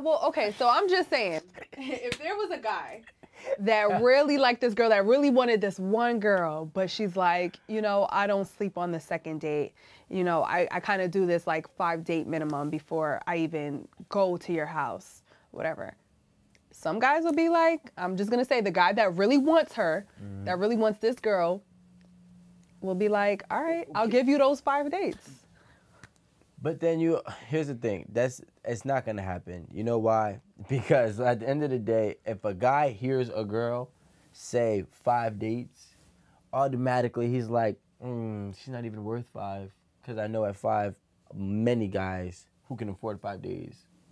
Well, okay, so I'm just saying, if there was a guy that really liked this girl, that really wanted this one girl, but she's like, you know, I don't sleep on the second date. You know, I kind of do this like 5-date minimum before I even go to your house, whatever. Some guys will be like, I'm just going to say the guy that really wants her, that really wants this girl, will be like, all right, I'll give you those 5 dates. But then here's the thing, it's not gonna happen. You know why? Because at the end of the day, if a guy hears a girl say 5 dates, automatically he's like, she's not even worth 5. Because I know at 5, many guys who can afford 5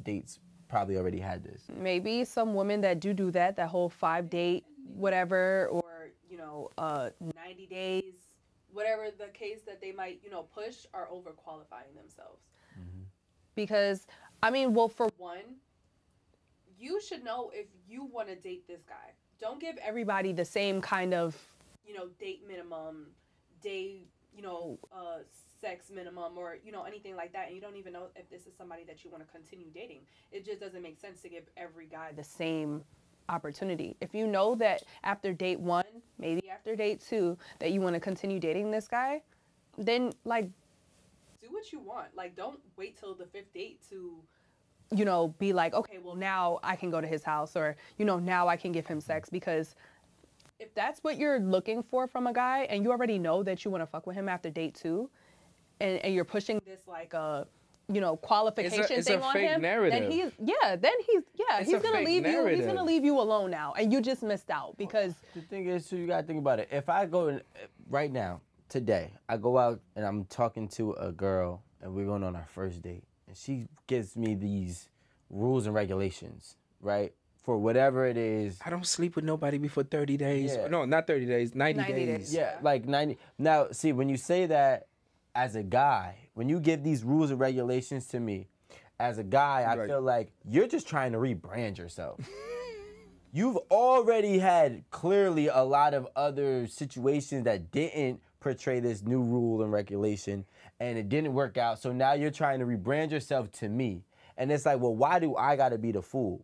dates probably already had this. Maybe some women that do that whole 5-date, whatever, or, you know, 90 days, whatever the case that they might, you know, push, are overqualifying themselves. Because, I mean, well, for one, you should know if you want to date this guy. Don't give everybody the same kind of, you know, date minimum, day, you know, sex minimum, or, you know, anything like that. And you don't even know if this is somebody that you want to continue dating. It just doesn't make sense to give every guy the same opportunity. If you know that after date 1, maybe after date 2, that you want to continue dating this guy, then, like, do what you want. Like, don't wait till the 5th date to, you know, be like, okay, well, now I can go to his house, or, you know, now I can give him sex. Because if that's what you're looking for from a guy, and you already know that you want to fuck with him after date 2, and you're pushing this, like, you know, qualification thing on him, narrative. then he's gonna leave you. He's gonna leave you alone now, and you just missed out. Because the thing is, too, you gotta think about it. If I go in, right now, today, I go out and I'm talking to a girl, and we're going on our first date, and she gives me these rules and regulations, right? For whatever it is. I don't sleep with nobody before 30 days. Yeah. No, not 30 days, 90 days. Yeah, like 90. Now, see, when you say that as a guy, when you give these rules and regulations to me, as a guy, I feel like you're just trying to rebrand yourself. You've already had clearly a lot of other situations that didn't portray this new rule and regulation, and it didn't work out. So now you're trying to rebrand yourself to me. And it's like, well, why do I gotta be the fool?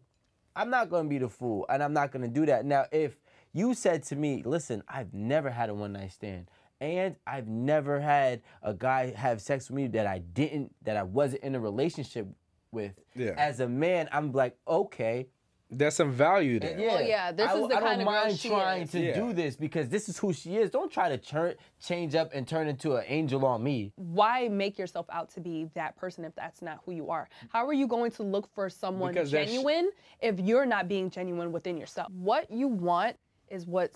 I'm not gonna be the fool, and I'm not gonna do that. Now, if you said to me, listen, I've never had a one-night stand, and I've never had a guy have sex with me that I wasn't in a relationship with. Yeah. As a man, I'm like, okay. There's some value there. Yeah, well, yeah, this is the kind of girl she is. I don't mind trying to do this because this is who she is. Don't try to change up and turn into an angel on me. Why make yourself out to be that person if that's not who you are? How are you going to look for someone genuine if you're not being genuine within yourself? What you want is what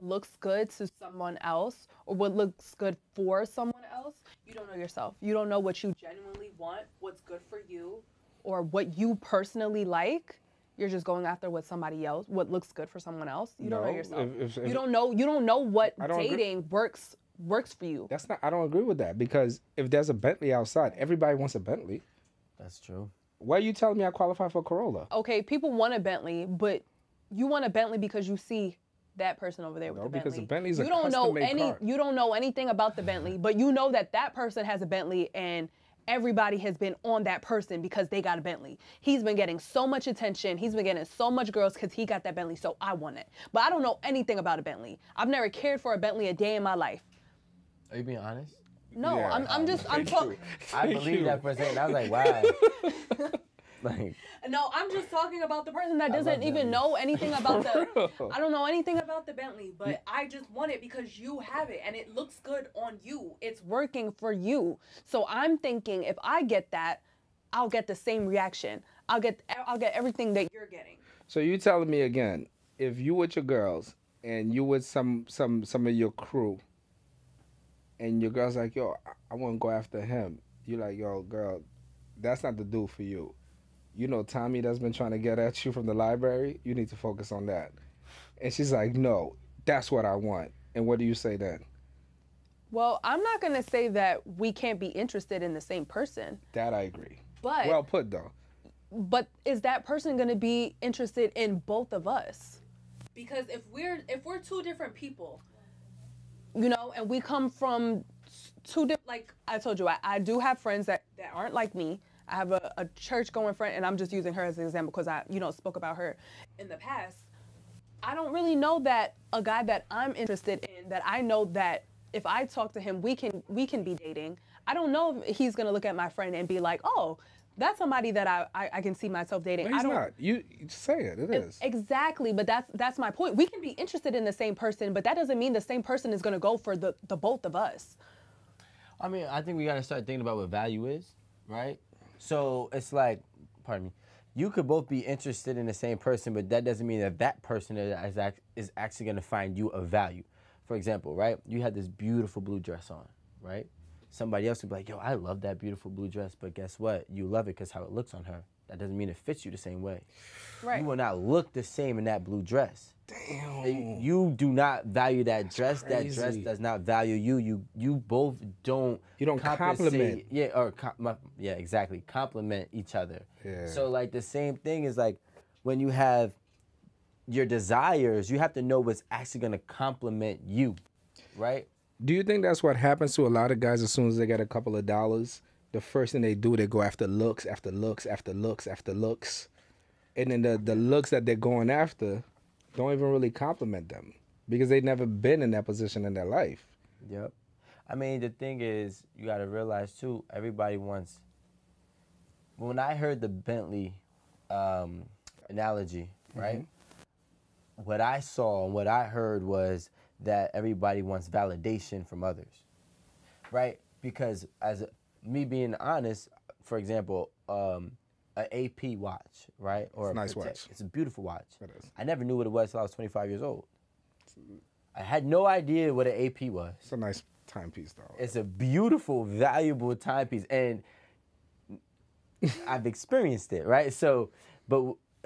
looks good to someone else, or what looks good for someone else. You don't know yourself. You don't know what you genuinely want, what's good for you, or what you personally like. You're just going after what somebody else, what looks good for someone else. You don't know yourself. You don't know what dating works for you. I don't agree with that, because if there's a Bentley outside, everybody wants a Bentley. That's true. Why are you telling me I qualify for a Corolla? Okay, people want a Bentley, but you want a Bentley because you see that person over there with the Bentley. Because the Bentley's a custom-made car. You don't know anything about the Bentley, but you know that person has a Bentley, and everybody has been on that person because they got a Bentley. He's been getting so much attention. He's been getting so much girls because he got that Bentley, so I want it. But I don't know anything about a Bentley. I've never cared for a Bentley a day in my life. Are you being honest? No, yeah, I'm talking. I believe that for a second. I was like, wow. No, I'm just talking about the person that doesn't even know anything about I don't know anything about the Bentley, but I just want it because you have it and it looks good on you. It's working for you. So I'm thinking if I get that, I'll get the same reaction. I'll get everything that you're getting. So you telling me again, if you with your girls and you with some of your crew, and your girl's like, yo, I want to go after him. You're like, yo, girl, that's not the dude for you. You know Tommy that's been trying to get at you from the library? You need to focus on that. And she's like, no, that's what I want. And what do you say then? Well, I'm not going to say that we can't be interested in the same person. That I agree. But well put, though. But is that person going to be interested in both of us? Because if we're two different people, you know, and we come from two different, like I told you, I do have friends that aren't like me. I have a church going friend, and I'm just using her as an example because I, spoke about her in the past. I don't really know that a guy that I'm interested in, that I know that if I talk to him, we can be dating. I don't know if he's gonna look at my friend and be like, oh, that's somebody that I can see myself dating. No, he's not. You say it. It is. Exactly, but that's my point. We can be interested in the same person, but that doesn't mean the same person is gonna go for the both of us. I mean, I think we gotta start thinking about what value is, right? So it's like, pardon me, you could both be interested in the same person, but that doesn't mean that that person is actually gonna find you of value. For example, right? You had this beautiful blue dress on, right? Somebody else would be like, yo, I love that beautiful blue dress, but guess what? You love it because how it looks on her. That doesn't mean it fits you the same way. Right. You will not look the same in that blue dress. Damn. You do not value that dress. Crazy. That dress does not value you. You both don't. You don't compliment. Yeah, yeah, exactly. Compliment each other. Yeah. So like the same thing is like when you have your desires, you have to know what's actually gonna complement you, right? Do you think that's what happens to a lot of guys as soon as they get a couple of dollars? The first thing they do, they go after looks, after looks, after looks, after looks. And then the looks that they're going after don't even really compliment them because they've never been in that position in their life. Yep. I mean, the thing is, you got to realize, too, everybody wants... When I heard the Bentley analogy, right? What I saw and what I heard was that everybody wants validation from others, right? Because me being honest, for example, an AP watch, right? Or it's a nice watch. It's a beautiful watch. It is. I never knew what it was until I was 25 years old. I had no idea what an AP was. It's a nice timepiece, though. It's a beautiful, valuable timepiece, and I've experienced it, right? So,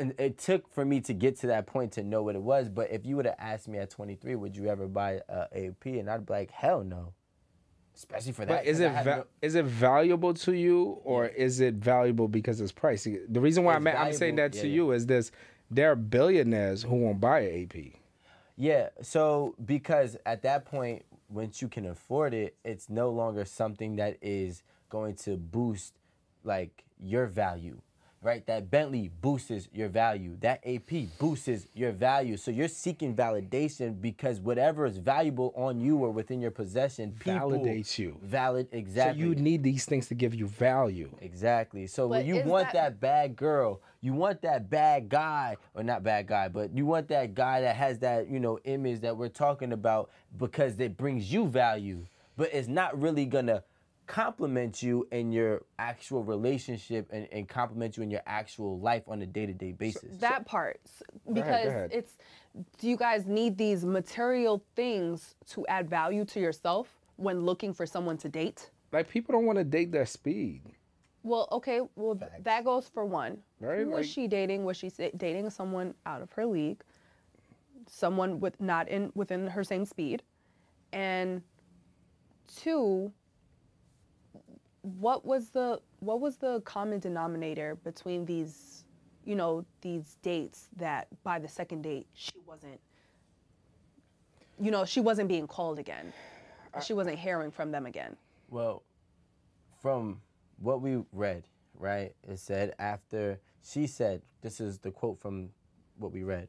and it took for me to get to that point to know what it was. But if you would have asked me at 23, would you ever buy a AP? And I'd be like, hell no. Especially for that. But is it valuable to you, or is it valuable because it's pricey? The reason why I'm saying that to you is this: there are billionaires who won't buy an AP. Yeah. So because at that point, once you can afford it, it's no longer something that is going to boost like your value. Right? That Bentley boosts your value. That AP boosts your value. So you're seeking validation because whatever is valuable on you or within your possession, people validates you. Exactly. So you need these things to give you value. Exactly. So when you want that bad girl, you want that bad guy, or not bad guy, but you want that guy that has that, image that we're talking about because it brings you value, but it's not really gonna compliment you in your actual relationship and compliment you in your actual life on a day-to-day basis. That part, because do you guys need these material things to add value to yourself when looking for someone to date? Like, people don't want to date their speed. Well, okay, that goes for one. Right? Who was she dating? Was she dating someone out of her league? Someone within her same speed? And two, what was the common denominator between these, these dates that by the second date she wasn't being called again, she wasn't hearing from them again? Well, from what we read, right? It said she said, this is the quote from what we read: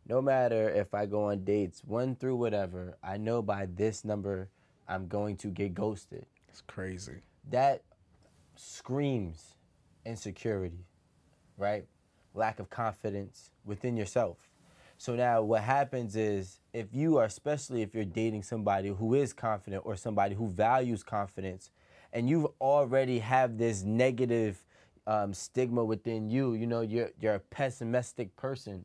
no matter if I go on dates 1 through whatever, I know by this number I'm going to get ghosted. It's crazy. That screams insecurity, right? Lack of confidence within yourself. So now what happens is especially if you're dating somebody who is confident or somebody who values confidence, and you've already have this negative stigma within you, you're a pessimistic person.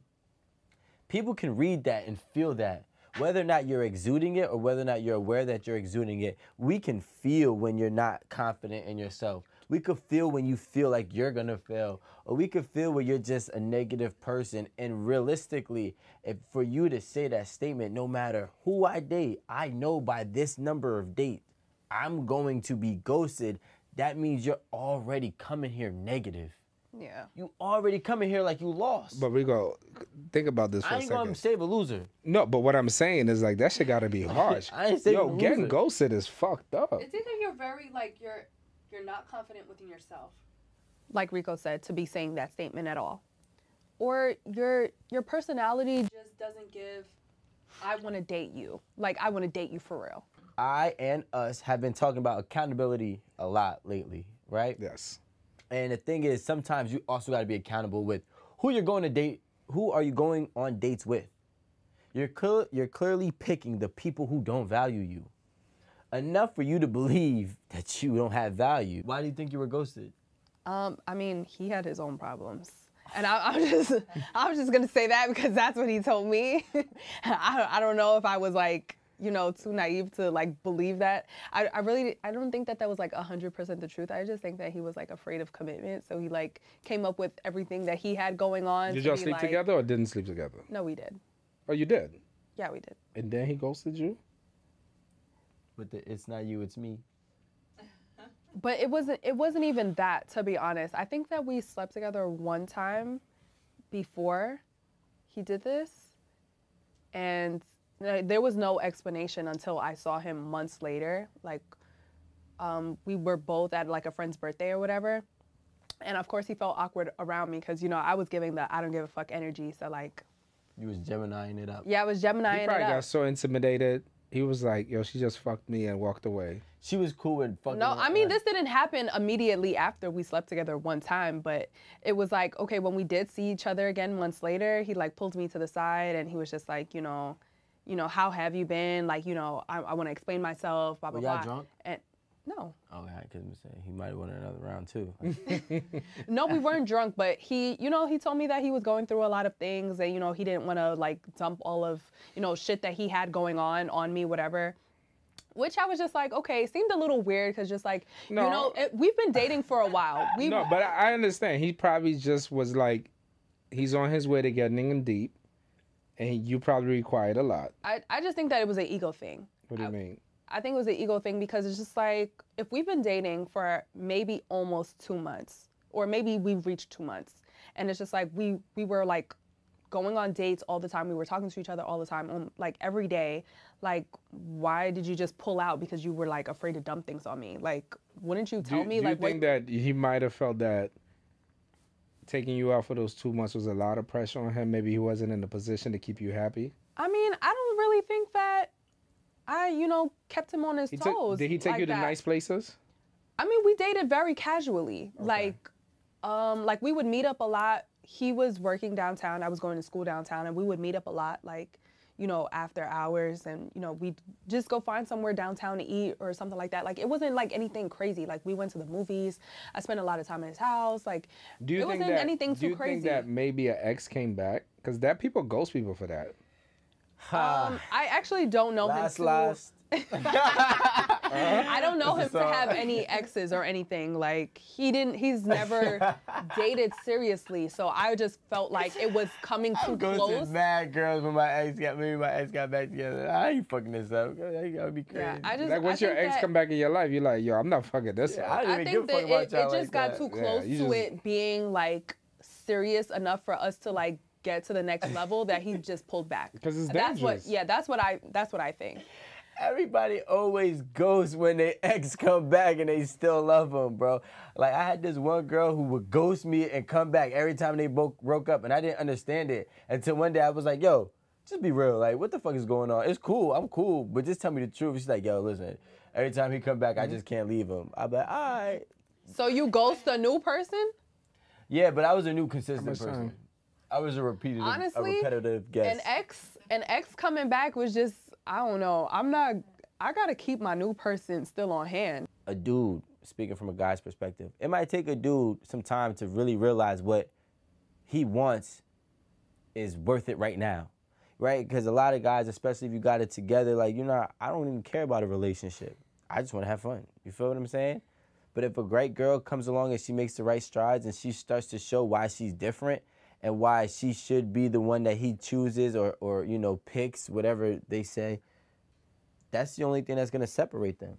People can read that and feel that. Whether or not you're exuding it or whether or not you're aware that you're exuding it, we can feel when you're not confident in yourself. We could feel when you feel like you're going to fail, or we could feel when you're just a negative person. And realistically, for you to say that statement, no matter who I date, I know by this number of dates, I'm going to be ghosted, that means you're already coming here negative. Yeah. You already coming here like you lost. But Rico, think about this for a second. I ain't gonna save a loser. No, but what I'm saying is like that shit gotta be harsh. I ain't saving a loser. Getting ghosted is fucked up. It's either you're very you're not confident within yourself. like Rico said, to be saying that statement at all. Or your personality just doesn't give, I want to date you. Like, I want to date you for real. I and us have been talking about accountability a lot lately, right? Yes. And the thing is, sometimes you also got to be accountable with who you're going to date. Who are you going on dates with? You're clearly picking the people who don't value you. Enough for you to believe that you don't have value. Why do you think you were ghosted? I mean, he had his own problems. And I was just gonna say that because that's what he told me. I don't know if I was like, you know, too naive to like believe that. I don't think that was like 100% the truth. I just think that he was like afraid of commitment. So he like came up with everything that he had going on. Did y'all sleep together or didn't sleep together? No, we did. Oh, you did? Yeah, we did. And then he ghosted you? But it's not you, it's me. But it wasn't even that, to be honest. I think that we slept together one time before he did this. And there was no explanation until I saw him months later. Like, we were both at like a friend's birthday or whatever. And of course he felt awkward around me because, you know, I was giving the I don't give a fuck energy. So like. You was Geminiing it up. Yeah, I was Geminiing it up. He probably got so intimidated. He was like, yo, she just fucked me and walked away. She was cool with fucking. No, I mean, this didn't happen immediately after we slept together one time, but it was like, okay, when we did see each other again months later, he like pulled me to the side and he was just like, you know, how have you been? Like, you know, I want to explain myself, blah, blah, blah. Were y'all drunk? And no. Oh, I couldn't say. He might have wanted another round too. No, we weren't drunk, but he, you know, he told me that he was going through a lot of things and, you know, he didn't want to like dump all of, you know, shit that he had going on me, whatever. Which I was just like, okay, seemed a little weird because just like, No. you know, we've been dating for a while. No, but I understand. He probably just was like, he's on his way to getting in deep, and you probably required a lot. I just think that it was an ego thing. What do you mean? I think it was an ego thing because it's just like, if we've been dating for maybe almost 2 months, or maybe we've reached 2 months, and it's just like we were like going on dates all the time. We were talking to each other all the time, like every day. Like, why did you just pull out because you were like afraid to dump things on me? Like, wouldn't you tell me? Do like, you think that he might have felt that taking you out for those 2 months was a lot of pressure on him? Maybe he wasn't in a position to keep you happy? I mean, I don't really think that I, you know, kept him on his toes. Did he take like you to that. nice places? I mean, we dated very casually. Okay. Like we would meet up a lot. He was working downtown. I was going to school downtown, and we would meet up a lot, like, you know, after hours, and, you know, we'd just go find somewhere downtown to eat or something like that. Like, it wasn't like anything crazy. Like, we went to the movies. I spent a lot of time in his house. Like, it wasn't anything too crazy. Do you think that maybe an ex came back? Because that people ghost people for that. I actually don't know him to. I don't know him to have any exes or anything. Like, he's never dated seriously. So I just felt like it was coming too close. Mad girls when my ex got back together. I ain't fucking this up. You gotta be crazy. Yeah, like, once your ex come back in your life, you're like, yo, I'm not fucking this up. I think that it just got too close to it being like serious enough for us to like get to the next level that he just pulled back. Because it's dangerous. That's what I think. Everybody always ghosts when their ex come back and they still love them, bro. Like, I had this one girl who would ghost me and come back every time they broke up, and I didn't understand it until one day I was like, yo, just be real. Like, what the fuck is going on? It's cool. I'm cool, but just tell me the truth. She's like, yo, listen, every time he come back, I just can't leave him. I'm like, all right. So you ghost a new person? Yeah, but I was a new consistent person. I was a repetitive guest. An ex coming back was just, I don't know. I gotta keep my new person still on hand. A dude, speaking from a guy's perspective, it might take a dude some time to really realize what he wants is worth it right now, right? Because a lot of guys, especially if you got it together, like, you know, I don't even care about a relationship. I just want to have fun. You feel what I'm saying? But if a great girl comes along and she makes the right strides and she starts to show why she's different and why she should be the one that he chooses or you know, picks, whatever they say, that's the only thing that's going to separate them.